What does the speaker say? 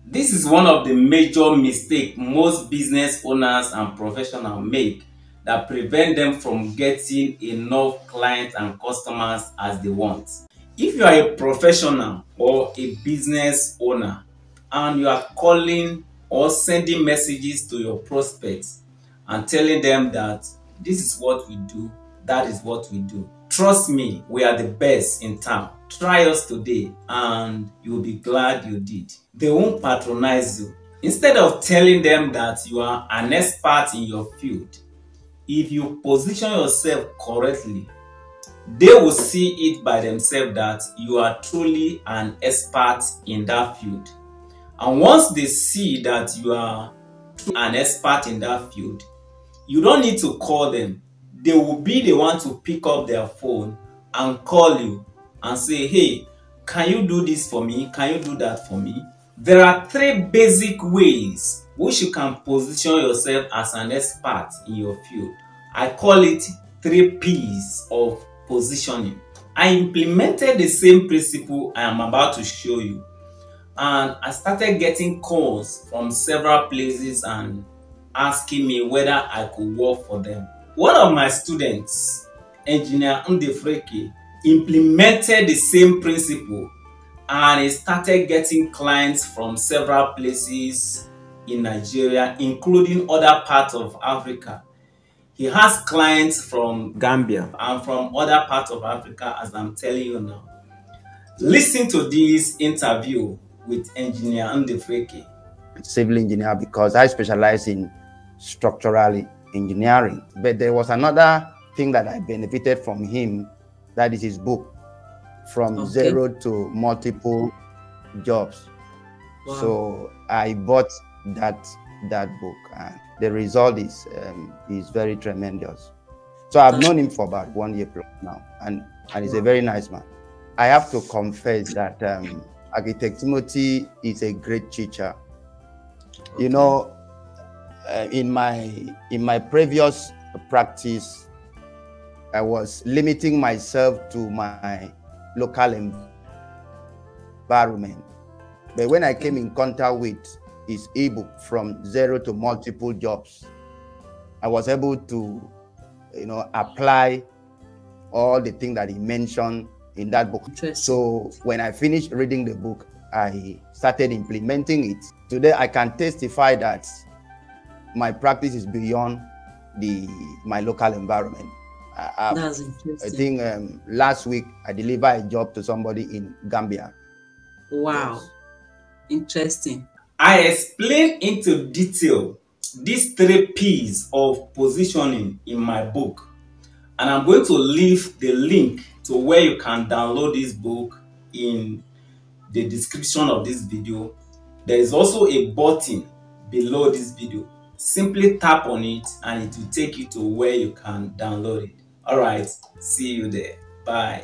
This is one of the major mistakes most business owners and professionals make that prevent them from getting enough clients and customers as they want. If you are a professional or a business owner and you are calling or sending messages to your prospects and telling them that this is what we do, that is what we do, trust me, we are the best in town. Try us today and you'll be glad you did. They won't patronize you. Instead of telling them that you are an expert in your field, if you position yourself correctly, they will see it by themselves that you are truly an expert in that field. And once they see that you are an expert in that field, you don't need to call them. They will be the one to pick up their phone and call you and say, hey, can you do this for me? Can you do that for me? There are 3 basic ways which you can position yourself as an expert in your field. I call it 3 P's of positioning. I implemented the same principle I am about to show you, and I started getting calls from several places and asking me whether I could work for them. One of my students, Engineer Ndefreke, implemented the same principle and he started getting clients from several places in Nigeria, including other parts of Africa. He has clients from Gambia and from other parts of Africa, as I'm telling you now. Listen to this interview with Engineer Ndefreke. Civil engineer, because I specialize in structural engineering. But there was another thing that I benefited from him, that is his book, From Zero to Multiple Jobs. Wow. So I bought that book, and the result is very tremendous. So I've known him for about 1 year plus now, and he's a very nice man. I have to confess that Architect Timothy is a great teacher. You know, in my previous practice, I was limiting myself to my local environment. But when I came in contact with his ebook, From Zero to Multiple Jobs, I was able to, apply all the things that he mentioned in that book. So when I finished reading the book, I started implementing it. Today, I can testify that my practice is beyond my local environment. That's interesting. I think last week I delivered a job to somebody in Gambia. Wow. Yes. Interesting. I explain into detail these 3 P's of positioning in my book, and I'm going to leave the link to where you can download this book in the description of this video. There is also a button below this video. Simply tap on it and it will take you to where you can download it. All right, see you there. Bye.